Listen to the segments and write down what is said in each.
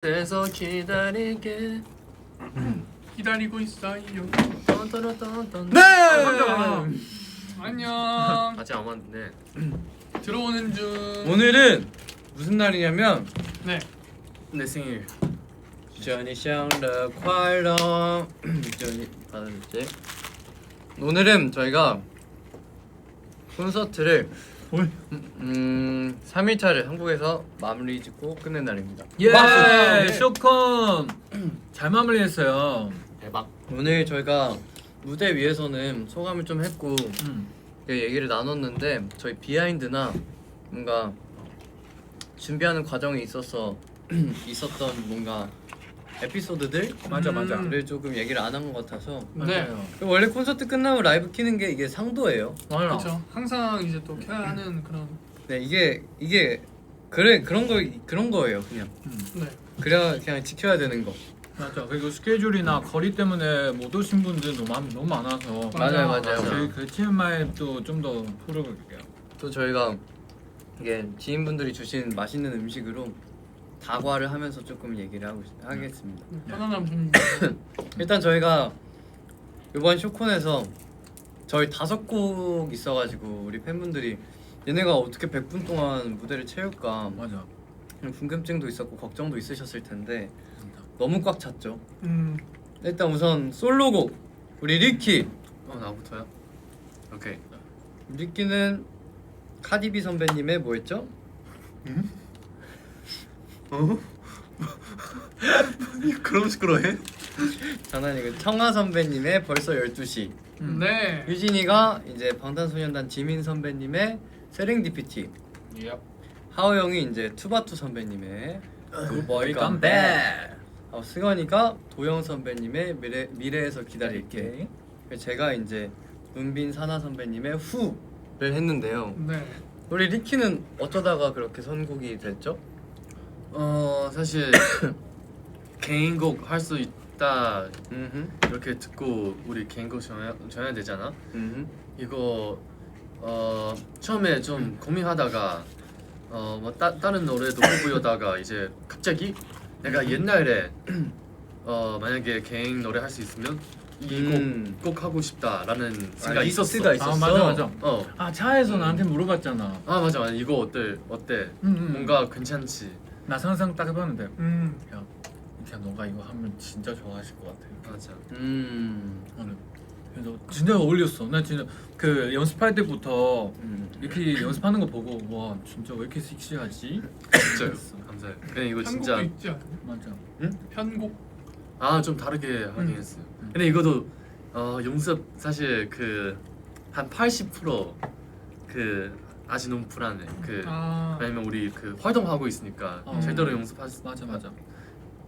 그래서 기다릴게. 기다리고 있어요. 딴딴딴딴. 네. 안녕. 아직 안 왔네. 들어오는 중. 오늘은 무슨 날이냐면 네. 내 생일. 祝你生日快乐. 받아줄게. 오늘은 저희가 콘서트를 3일차를 한국에서 마무리 짓고 끝낸 날입니다. 예, 박수! 쇼콘 잘 마무리했어요. 대박. 오늘 저희가 무대 위에서는 소감을 좀 했고 음. 얘기를 나눴는데 저희 비하인드나 뭔가 준비하는 과정에 있어서 있었던 뭔가 에피소드들 맞아. 를 조금 얘기를 안 한 것 같아서 네. 원래 콘서트 끝나고 라이브 키는 게 이게 상도예요. 그렇죠. 항상 이제 또 켜야 하는 그런. 네, 이게 그래 그런 거예요 그냥. 네. 그래야 그냥 지켜야 되는 거. 맞아. 그리고 스케줄이나 거리 때문에 못 오신 분들 너무 많아서 맞아요. 저희 그 TMI도 좀 더 풀어볼게요. 또 저희가 이게 지인분들이 주신 맛있는 음식으로 다과를 하면서 조금 얘기를 하겠습니다. 편안한 분위기. 일단 저희가 이번 쇼콘에서 저희 5곡 있어가지고 우리 팬분들이 얘네가 어떻게 100분 동안 무대를 채울까 맞아. 궁금증도 있었고 걱정도 있으셨을 텐데 너무 꽉 찼죠. 일단 우선 솔로곡 우리 리키. 나부터요? 오케이. 리키는 카디비 선배님의 뭐였죠? 그럼 시끄러해? 장난이고 청아 선배님의 벌써 12시. 네. 유진이가 이제 방탄소년단 지민 선배님의 세렝디피티. 예. 하우 형이 이제 투바투 선배님의 굿보이 컴백. 컴백. 승환이가 도영 선배님의 미래에서 기다릴게. 그리고 제가 이제 문빈 사나 선배님의 후를 했는데요. 네. 우리 리키는 어쩌다가 그렇게 선곡이 됐죠? 사실 개인곡 할 수 있다 이렇게 듣고 우리 개인곡 정해야 되잖아. 이거 처음에 좀 고민하다가 뭐 다른 노래도 해보려다가 이제 갑자기 내가 옛날에 만약에 개인 노래 할 수 있으면 이 곡 꼭 하고 싶다라는 생각이 리스트가 있었어. 있었어. 맞아. 아 차에서 나한테 물어봤잖아. 맞아. 이거 어때? 뭔가 괜찮지? 나 상상 딱 해봤는데 음. 야 너가 이거 하면 진짜 좋아하실 것 같아. 맞아. 그래서 진짜 어울렸어. 나 진짜 그 연습할 때부터 이렇게 연습하는 거 보고 와 진짜 왜 이렇게 섹시하지? 진짜요. 감사해요. 그냥 이거 편곡도 진짜 있지 않나요? 맞아. 편곡. 좀 다르게 하긴 했어요. 근데 이것도 연습 사실 그 한 80%그 아직 너무 불안해. 왜냐면 우리 그 활동하고 있으니까 제대로 연습할 수. 맞아.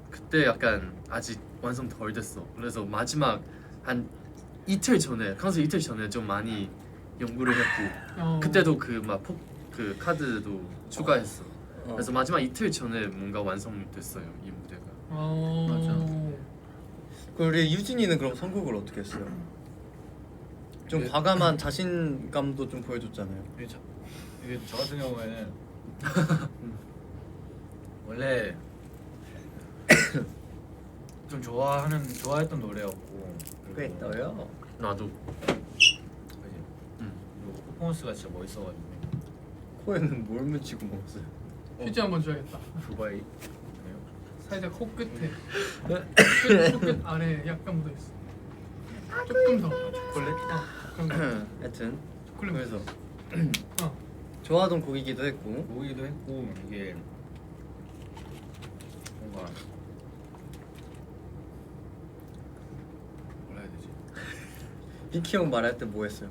그때 약간 아직 완성 덜 됐어. 그래서 마지막 한 이틀 전에 콘서트 이틀 전에 좀 많이 연구를 했고 그때도 그 카드도 추가했어. 그래서 마지막 이틀 전에 뭔가 완성됐어요 이 무대가. 맞아. 우리 유진이는 그럼 선곡을 어떻게 했어요? 좀 과감한 자신감도 좀 보여줬잖아요. 이게 저 같은 경우에는 원래 좀 좋아했던 노래였고 꽤 떠요. 나도. 그리고 퍼포먼스가 진짜 멋있어가지고 코에는 뭘 묻히고 먹었어요? 휴지 한번 줘야겠다. 두바이 살짝 코끝에. 코끝 아래 약간 묻어 있어. 조금 더. 초콜릿? 그런 거. 하여튼 초콜릿. 그래서 어. 좋아하던 곡이기도 했고 모이기도 했고 이게 뭔가 뭐라 해야 되지? 리키 형 말할 때 뭐 했어요?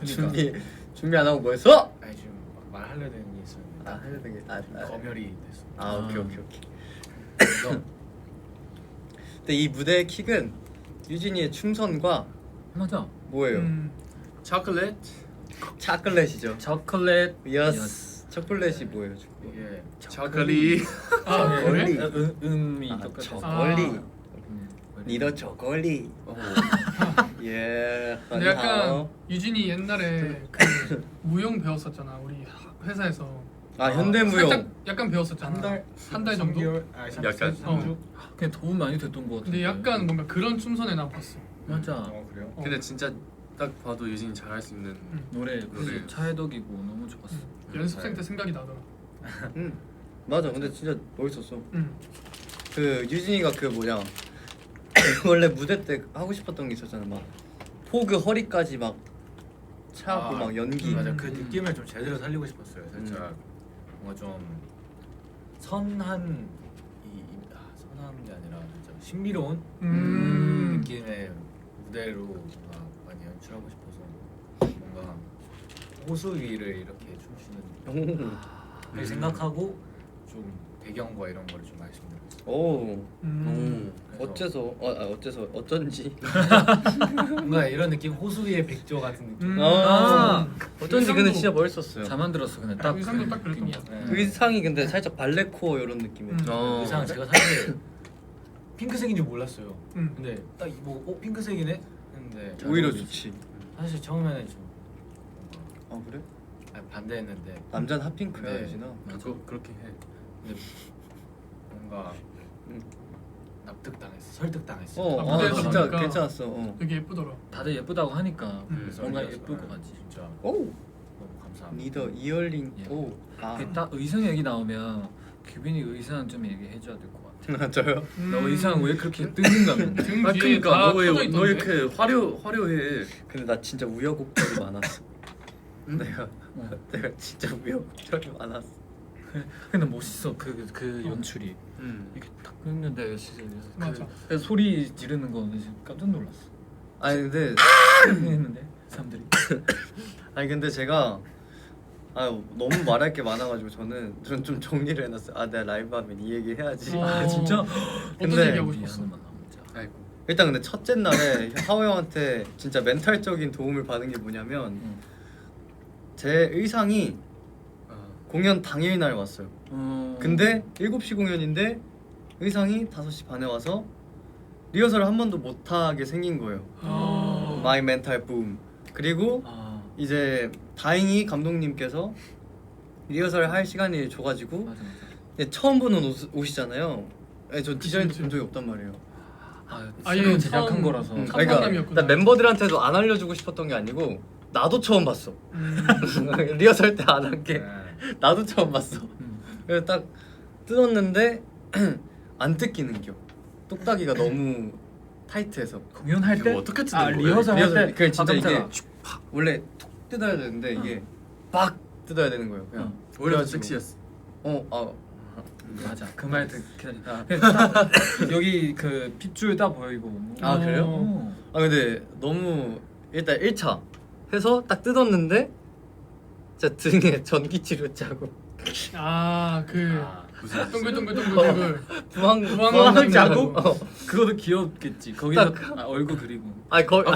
그러니까. 준비 안 하고 뭐 했어? 아니 지금 말하려는 게 있었는데 해야 되게 검열이 됐어. 오케이. 그래서 근데 이 무대의 킥은 유진이의 충선과 맞아. 뭐예요? 초콜릿? 초콜릿이죠. 초콜릿. 예스. 초콜릿이 뭐예요? 이게 초콜릿. 그래? 음이 똑같아. 초콜릿. 니도 초콜릿. 예. 근데 약간 유진이 옛날에 그 무용 배웠었잖아 우리 회사에서. 아 현대무용. 살짝 약간 배웠었잖아. 한 달 정도? 약간. 그냥 도움 많이 됐던 것 같은데. 근데 약간 뭔가 그런 춤선에 난 봤어. 맞아. 그래요? 근데 진짜 딱 봐도 유진이 잘할 수 있는. 노래 노래. 차혜덕이고 너무 좋았어. 연습생 때 생각이 나더라. 맞아. 근데 진짜 멋있었어. 응. 그 유진이가 그 뭐냐 원래 무대 때 하고 싶었던 게 있었잖아. 막 포그 허리까지 막 차고 막 연기. 맞아. 그 느낌을 좀 제대로 살리고 싶었어요. 살짝 뭔가 좀 선한 선한 게 아니라 진짜 신비로운 느낌의 무대로 뭔가 많이 연출하고 싶어서 뭔가 호수 위를 이렇게 춤추는 걸 생각하고 좀 배경과 이런 거를 좀 말씀드렸어요. 오. 그래서 어째서 어쩐지. 뭔가 이런 느낌 호수 위의 백조 같은 느낌. 어쩐지 근데 진짜 멋있었어요. 잘 만들었어. 근데 딱 의상도 그 딱 그랬던 느낌이야. 것 네. 의상이 근데 살짝 발레코어 이런 느낌이었죠. 의상 제가 사실 핑크색인 줄 몰랐어요. 응. 근데 딱 입고 핑크색이네 했는데 오히려 좋지. 사실 처음에는 좀 아 그래? 반대했는데 남자는 핫핑크야 네. 유진아. 그렇게 해. 근데 뭔가 응. 납득당했어. 설득당했어. 무대에서 진짜 보니까 괜찮았어. 되게 예쁘더라. 다들 예쁘다고 하니까 그래서 뭔가 그래서 예쁠 것 같지. 진짜 오. 너무 감사합니다. 리더 이얼링. 예. 오. 아. 그딱 의상 얘기 나오면 규빈이 의상 좀 얘기해줘야 될 것 같아. 맞아요. 너 의상 왜 그렇게 뜨는가? 등 아 뒤에 그러니까 다 너 터져 왜 있던데? 이렇게 화려해? 근데 나 진짜 우여곡절이 많았어. 내가 진짜 우여곡절이 많았어. 근데 멋있어 그 연출이 이렇게 딱 끊는데 진짜 맞아. 그 소리 지르는 거 진짜 깜짝 놀랐어. 아니 근데 했는데 사람들이 근데 제가 너무 말할 게 많아가지고 저는 좀 정리를 해놨어요. 내가 라이브 하면 이 얘기 해야지. 진짜? 근데 어떤 얘기하고 싶었어? 미안한 남자. 아이고. 일단 근데 첫째 날에 하오 형한테 진짜 멘탈적인 도움을 받은 게 뭐냐면 제 의상이 공연 당일날 왔어요. 근데 7시 공연인데 의상이 5시 반에 와서 리허설을 한 번도 못하게 생긴 거예요. 마이 멘탈 붐. 그리고 이제 다행히 감독님께서 리허설을 할 시간이 줘가지고 맞아. 처음 보는 옷이잖아요. 전 디자인도 그치. 본 적이 없단 말이에요. 아예 새로 제작한 처음 거라서. 그러니까 깜깜함이었구나. 나 멤버들한테도 안 알려주고 싶었던 게 아니고 나도 처음 봤어. 리허설 때 안 한 게 나도 처음 봤어. 그래서 딱 뜯었는데 안 뜯기는 겨. 똑딱이가 너무 타이트해서. 공연할 때 이거 어떻게 뜯는 거야? 리허설 할때 그냥 진짜 이게 깜짝아. 원래 툭 뜯어야 되는데 이게 빡 뜯어야 되는 거예요. 그냥. 오히려 그래가지고. 섹시했어. 맞아 그 말 기다리. 딱 여기 그 핏줄 딱 보이고. 아, 그래요? 근데 너무 일단 1차 해서 딱 뜯었는데 진짜 등에 전기치료 짜고 무슨 동글동글동글 부항 짜고. 그것도 귀엽겠지. 거기다 얼굴 그리고.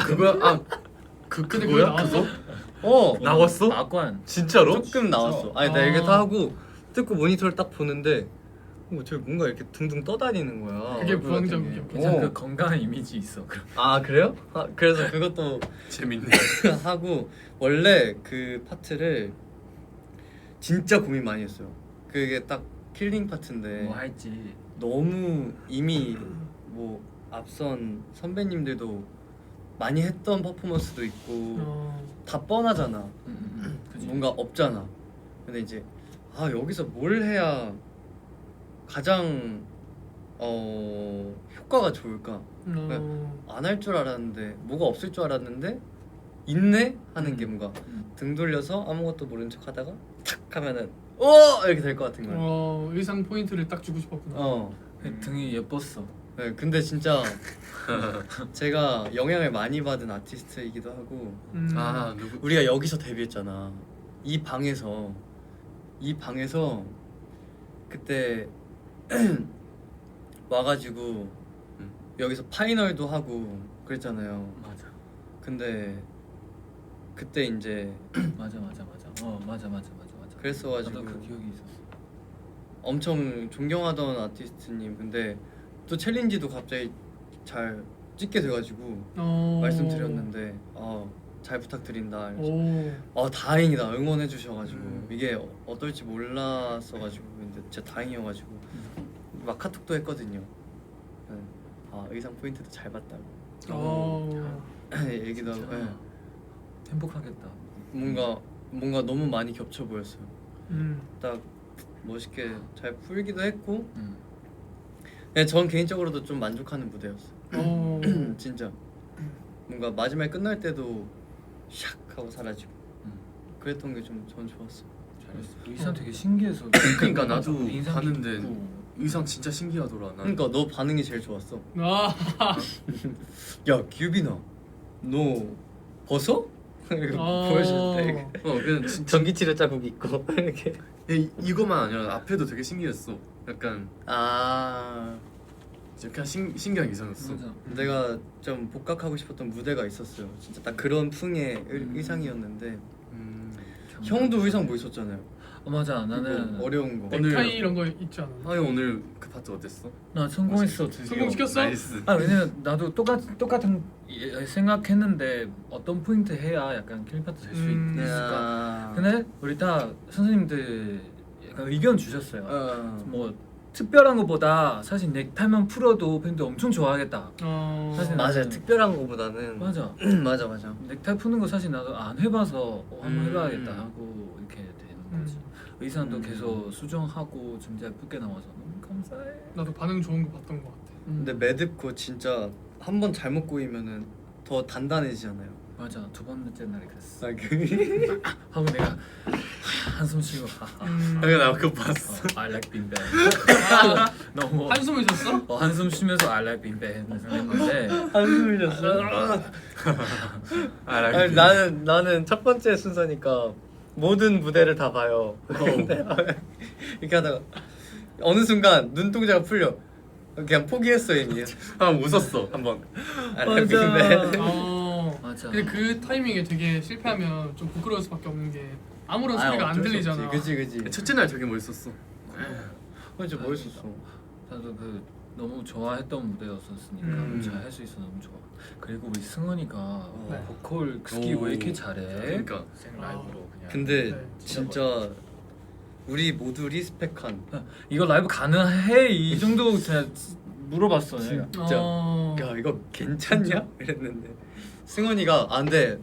그거야? 근데 그거 그거야? 나왔어? 나왔어? 악관. 진짜로? 조금 나왔어. 내가 이렇게 다 하고 뜯고 모니터를 딱 보는데 저기 뭔가 이렇게 둥둥 떠다니는 거야. 그게 얼굴 같은 부항자국이야. 게. 괜찮아 그 건강한 이미지 있어. 그래요? 그래서 그것도 재밌네. 하고 원래 그 파트를 진짜 고민 많이 했어요. 그게 딱 킬링 파트인데 뭐 할지. 너무 이미 뭐 앞선 선배님들도 많이 했던 퍼포먼스도 있고 다 뻔하잖아. 그치. 뭔가 없잖아. 근데 이제 여기서 뭘 해야 가장 효과가 좋을까? 안 할 줄 알았는데 뭐가 없을 줄 알았는데 있네 하는 게 뭔가 등 돌려서 아무것도 모른 척 하다가 탁 하면은 이렇게 될 것 같은 거야. 의상 포인트를 딱 주고 싶었구나. 등이 예뻤어. 네, 근데 진짜 제가 영향을 많이 받은 아티스트이기도 하고 누구? 우리가 여기서 데뷔했잖아. 이 방에서 그때 와가지고 여기서 파이널도 하고 그랬잖아요. 맞아. 근데 그때 이제 맞아. 맞아. 그랬어가지고 나도 그 기억이 있었어. 엄청 존경하던 아티스트님 근데 또 챌린지도 갑자기 잘 찍게 돼가지고 말씀드렸는데 잘 부탁드린다. 이러면서 오. 다행이다 응원해 주셔가지고 이게 어떨지 몰랐어가지고 근데 진짜 다행이어가지고 막 카톡도 했거든요. 의상 포인트도 잘 봤다고 얘기도 하고 예. 행복하겠다. 뭔가 너무 많이 겹쳐 보였어요. 딱 멋있게 잘 풀기도 했고 전 개인적으로도 좀 만족하는 무대였어요. 진짜 뭔가 마지막에 끝날 때도 샥 하고 사라지고 그랬던 게 좀 전 좋았어. 잘했어. 의상 되게 신기해서. 그러니까 나도 인상 봤는데 깊고. 의상 진짜 신기하더라. 난. 그러니까 너 반응이 제일 좋았어. 아. 야 규빈아 너 벗어? 보여줄 때 그냥 진짜 전기치료 자국 있고 이렇게 이거만 아니라 앞에도 되게 신기했어. 약간 그냥 신기한 이상했어. 맞아. 내가 좀 복각하고 싶었던 무대가 있었어요. 진짜 딱 그런 풍의 의상이었는데 형도 의상 뭐 있었잖아요. 맞아. 나는 어려운 거. 오늘- 넥타이 이런 거 있지 않아? 하영 오늘 그 파트 어땠어? 나 성공했어 드디어. 성공시켰어? 나이스. 왜냐면 나도 똑같은 생각했는데 어떤 포인트 해야 약간 킬링 파트 될 수 있을까. 근데 우리 다 선생님들 약간 의견 주셨어요. 뭐 특별한 것보다 사실 넥타이만 풀어도 팬들 엄청 좋아하겠다. 사실 맞아요. 특별한 거보다는 맞아. 맞아. 넥타이 푸는 거 사실 나도 안 해봐서 한번 해봐야겠다 하고 이렇게 되는 거지. 의상도 계속 수정하고 진짜 예쁘게 나와서 너무 감사해. 나도 반응 좋은 거 봤던 거 같아. 근데 매듭코 진짜 한 번 잘못 꼬이면은 더 단단해지잖아요. 맞아. 두 번째 날에 그랬어. 그 하고 내가 한숨 쉬고 하영 나 그거 봤어. I like being bad. 너무 한숨을 쉬었어? 한숨 쉬면서 I like being bad 했는데 한숨 흘렸어. 아니, 나는 첫 번째 순서니까 모든 무대를 다 봐요. 근데 이렇게 하다가 어느 순간 눈동자가 풀려. 그냥 포기했어 이미. 웃었어 한번. 맞아. 근데 그 타이밍에 되게 실패하면 좀 부끄러울 수밖에 없는 게 아무런 소리가 안 들리잖아. 그치. 첫째 날 되게 멋있었어. 진짜 멋있었어. 나도 그 너무 좋아했던 무대였었으니까 잘 할 수 있어 너무 좋아. 그리고 우리 승원이가 네. 보컬 스키 왜 이렇게 잘해? 그러니까 생 라이브로 그냥. 근데 네, 진짜 우리 모두 리스펙한. 이거 라이브 가능해? 이 정도 진짜 물어봤어 내가. 진짜. 야 이거 괜찮냐? 이랬는데 승원이가 근데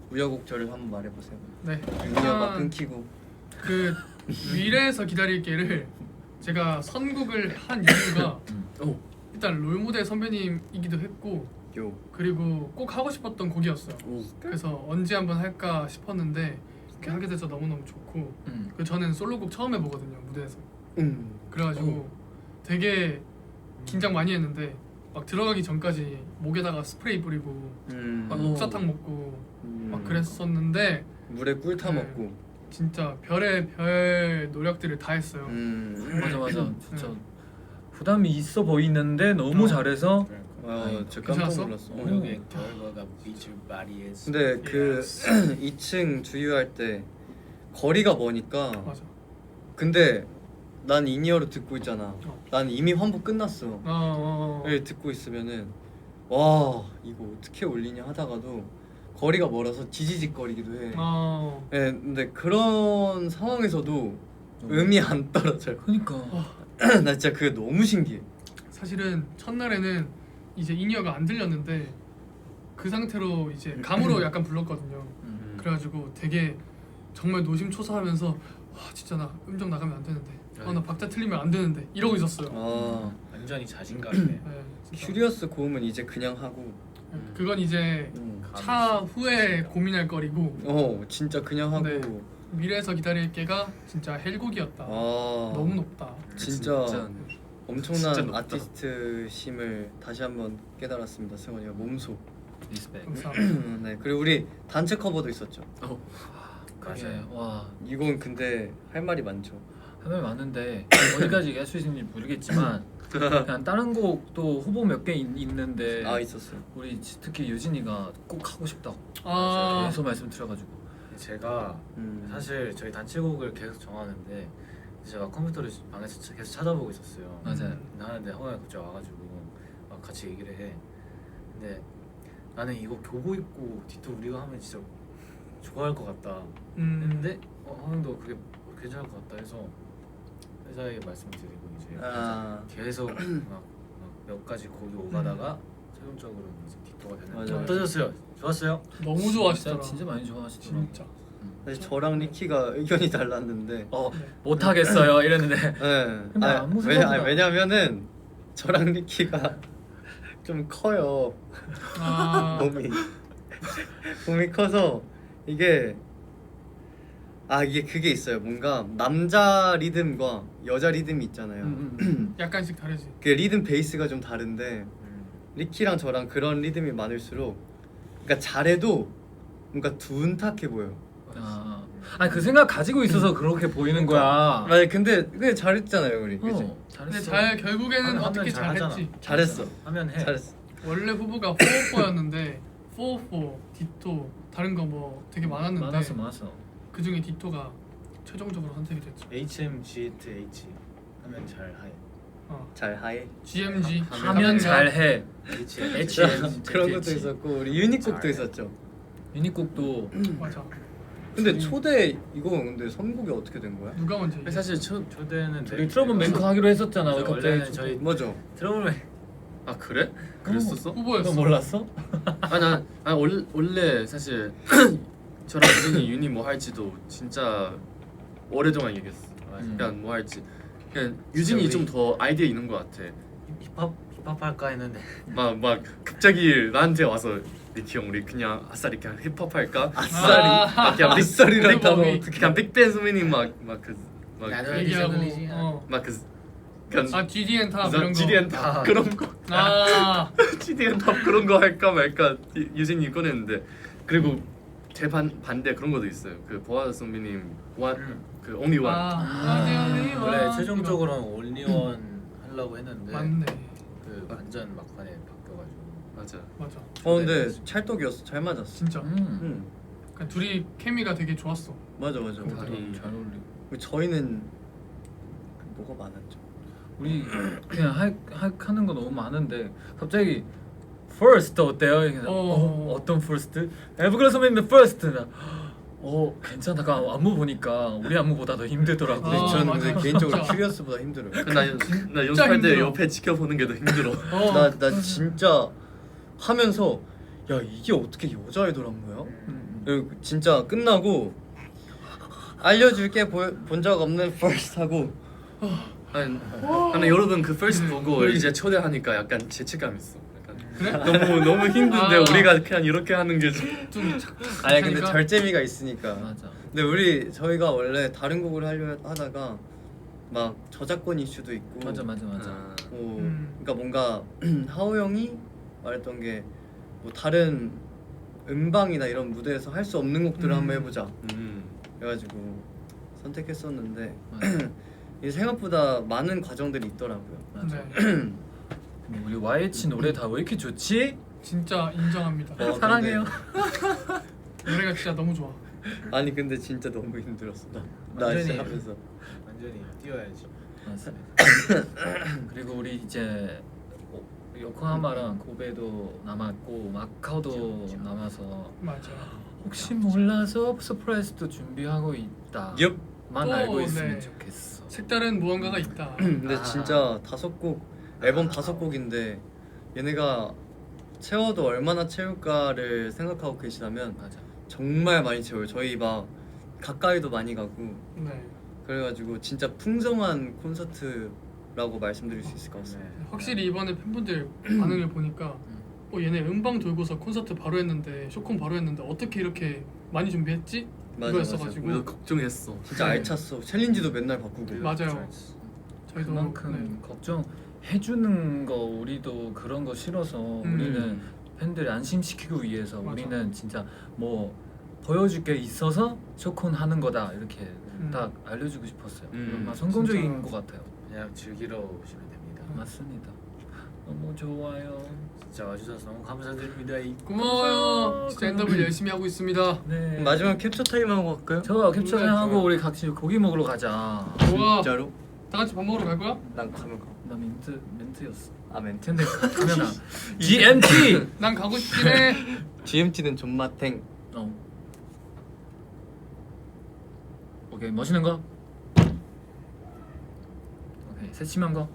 우여곡절을 한번 말해보세요. 네. 유니어가 일단 끊기고. 그 미래에서 기다릴게를 제가 선곡을 한 이유가 일단 롤모델 선배님이기도 했고 그리고 꼭 하고 싶었던 곡이었어요. 그래서 언제 한번 할까 싶었는데 이렇게 하게 돼서 너무너무 좋고 그 저는 솔로곡 처음 해보거든요 무대에서. 그래가지고 되게 긴장 많이 했는데 막 들어가기 전까지 목에다가 스프레이 뿌리고 막 옥사탕 먹고 막 그랬었는데 물에 꿀 타 네. 먹고. 진짜 별의 별 노력들을 다 했어요. 맞아 진짜 부담이 있어 보이는데 너무 잘해서 저 깜짝 괜찮았어? 놀랐어. 노력의 결과가 빛을 발휘했어. 근데 그 2층 주유할 때 거리가 머니까. 맞아. 근데 난 인이어로 듣고 있잖아. 난 이미 환복 끝났어. 듣고 있으면은 와 이거 어떻게 올리냐 하다가도 거리가 멀어서 지지직거리기도 해. 네, 근데 그런 상황에서도 음이 안 떨어져요. 그러니까 나 진짜 그게 너무 신기해. 사실은 첫날에는 이제 인이어가 안 들렸는데 그 상태로 이제 감으로 약간 불렀거든요. 그래가지고 되게 정말 노심초사하면서 와 진짜 나 음정 나가면 안 되는데 나 박자 틀리면 안 되는데 이러고 있었어요. 완전히 자신감이네. 네, 진짜. 큐리어스 고음은 이제 그냥 하고. 그건 이제 차 후에 고민할 거리고 진짜 그냥 하고. 네. 미래에서 기다릴게가 진짜 헬곡이었다. 너무 높다. 진짜 진짜 엄청난 높다. 아티스트 심을 다시 한번 깨달았습니다. 승원이가 몸소. 리스펙. 감사합니다. 네 그리고 우리 단체 커버도 있었죠. 그게 와 이건 근데 할 말이 많죠. 할 말 많은데 어디까지 얘기할 수 있는지 모르겠지만 그냥 다른 곡도 후보 몇 개 있는데 있었어요. 우리 특히 유진이가 꼭 하고 싶다고 계속 말씀드려가지고 제가 사실 저희 단체곡을 계속 정하는데 제가 컴퓨터를 방에서 계속 찾아보고 있었어요. 맞아요. 하는데 허영이 갑자기 와가지고 막 같이 얘기를 해. 근데 나는 이거 교복 입고 디토 우리가 하면 진짜 좋아할 것 같다 했는데 형도 그게 괜찮을 것 같다 해서 회사에 말씀드리고 이제 계속 막 몇 가지 거기 오가다가 최종적으로 이제 디토가 맞아, 됐는데 맞아. 어떠셨어요? 좋았어요? 너무 좋아하시더라. 진짜 많이 좋아하시더라고요. 진짜. 사실 저랑 리키가 의견이 달랐는데 못하겠어요 이랬는데 네. 근데 아무 생각보다- 왜냐면은 저랑 리키가 좀 커요. 몸이 커서 이게 이게 그게 있어요. 뭔가 남자 리듬과 여자 리듬이 있잖아요. 약간씩 다르지. 그 리듬 베이스가 좀 다른데 리키랑 저랑 그런 리듬이 많을수록 그러니까 잘해도 뭔가 둔탁해 보여. 아니 그 생각 가지고 있어서 그렇게 보이는 거야. 맞아. 근데 잘했잖아요 우리. 그치? 잘했어. 근데 결국에는 어떻게 잘하잖아. 잘했지. 잘했어. 하면 해. 잘했어. 원래 후보가 4-4였는데 4-4, 디토 다른 거 뭐 되게 많았는데 많았어. 그 중에 디토가 최종적으로 선택이 됐죠. HMGH 하면 잘 하해. 잘 하해. GMG 하면 잘해. HM 그런 것도 있었고 우리 유니곡도 잘해. 있었죠. 유니곡도 맞아. 근데 초대 이거 근데 선곡이 어떻게 된 거야? 누가 먼저? 얘기해? 사실 초대는 우리 트러블 맹크 하기로 했었잖아. 왜 원래는 갑자기 저희 맞아. 트러블 아 그래? 그랬었어? 후보였어. 너 몰랐어? 원래 사실 저랑 유진이 유니 뭐 할지도 진짜 오래동안 얘기했어. 그러니까 뭐 할지. 그냥 유진이 우리- 좀 더 아이디어 있는 것 같아. 힙합 할까 했는데 막 갑자기 나한테 와서 리키 형 우리 그냥 아싸리 그냥 힙합 할까? 아싸리. 그냥 빗소리라는 단어 그냥 빅뱅 소민이 막그 얘기하고 그냥 GDN 탑 이런 거. GDN 탑 그런 거 GDN 탑 그런 거 할까 말까 유진이 꺼냈는데 그리고 제 반대 그런 것도 있어요. 그 보아 선배님 그 only one 원래 최종적으로는 올리원 하려고 했는데 맞네. 그 완전 막판에 바뀌어가지고 맞아. 근데 찰떡이었어. 잘 맞았어. 진짜. 응. 그러니까 둘이 케미가 되게 좋았어. 맞아. 다리 잘 어울리고. 저희는 뭐가 많았죠. 우리 그냥 하는 거 너무 많은데 갑자기 first 어때요? 어떤 first? 에브그라 선배님의 first 나 괜찮다. 그 안무 보니까 우리 안무보다 더 힘들더라고. 저는 맞아. 근데 개인적으로 진짜. 큐리어스보다 힘들어요. 나 연습할 때 힘들어. 옆에 지켜보는 게 더 힘들어. 나 진짜 하면서 야 이게 어떻게 여자 아이돌 안무야? 그리고 진짜 끝나고 알려줄게 본 적 없는 first 하고 아니 여러분 그 first 보고 이제 초대하니까 약간 죄책감 있어. 그래? 너무 힘든데 우리가 그냥 이렇게 하는 게 좀 아니 근데 절제미가 있으니까. 맞아. 근데 저희가 원래 다른 곡을 하려 하다가 막 저작권 이슈도 있고 맞아. 그러니까 뭔가 하오 형이 말했던 게 뭐 다른 음방이나 이런 무대에서 할 수 없는 곡들을 한번 해보자 그래가지고 선택했었는데 이게 생각보다 많은 과정들이 있더라고요. 맞아. 네. 우리 YH 노래 다 왜 이렇게 좋지? 진짜 인정합니다. 사랑해요. 노래가 진짜 너무 좋아. 아니 근데 진짜 너무 힘들었어. 나 완전히 진짜 하면서 완전히 뛰어야지. 그리고 우리 이제 요코하마랑 고베도 남았고 마카오도 남아서 맞아. 혹시 몰라서 서프라이즈도 준비하고 있다. 엽. 만 알고 네. 있으면 좋겠어. 색다른 무언가가 있다. 근데 진짜 5곡 앨범 5곡인데 얘네가 채워도 얼마나 채울까를 생각하고 계시다면 맞아. 정말 많이 채워요. 저희 막 가까이도 많이 가고 네. 그래가지고 진짜 풍성한 콘서트라고 말씀드릴 수 있을 것 같습니다. 확실히 이번에 팬분들 반응을 보니까 얘네 음방 돌고서 콘서트 바로 했는데 쇼콘 바로 했는데 어떻게 이렇게 많이 준비했지? 맞아, 이거였어가지고 우리도 걱정했어. 진짜 네. 알찼어. 챌린지도 맨날 바꾸고. 맞아요. 저희도 그만큼 걱정해주는 거 우리도 그런 거 싫어서 우리는 팬들 안심시키고 위해서 맞아. 우리는 진짜 뭐 보여줄 게 있어서 쇼콘 하는 거다 이렇게 딱 알려주고 싶었어요. 아마 성공적인 진짜. 것 같아요. 그냥 즐기러 오시면 됩니다. 맞습니다. 너무 좋아요. 진짜 와주셔서 너무 감사드립니다. 고마워요. 진짜 엔더블 열심히 하고 있습니다. 네. 마지막 캡처 타임 하고 갈까요? 저 캡처 네, 하고 좋아요. 우리 같이 고기 먹으러 가자. 좋아. 진짜로? 다 같이 밥 먹으러 갈 거야? 난 가면 가. 나 멘트였어. 아 멘트. 근데 가면아 GMT. 난 가고 싶긴 해. GMT는 존맛탱. 오케이 멋있는 거. 오케이 새침한 거.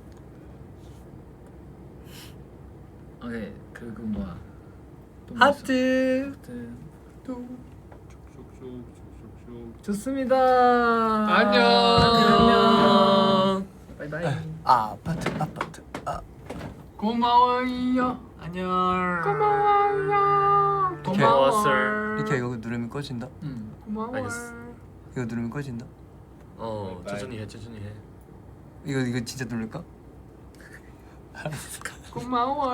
오케이 그리고 뭐야? 또 뭐 있어? 하트. 하트. 슉슉슉슉슉. 좋습니다. 안녕. 안녕. 바이바이. 아파트. 고마워요. 안녕. 고마워요. 고마워. 이렇게 이거 누르면 꺼진다. 고마워. 알겠어. 이거 누르면 꺼진다. 천천히 해, 천천히 해. 이거 진짜 누를까? 고마워.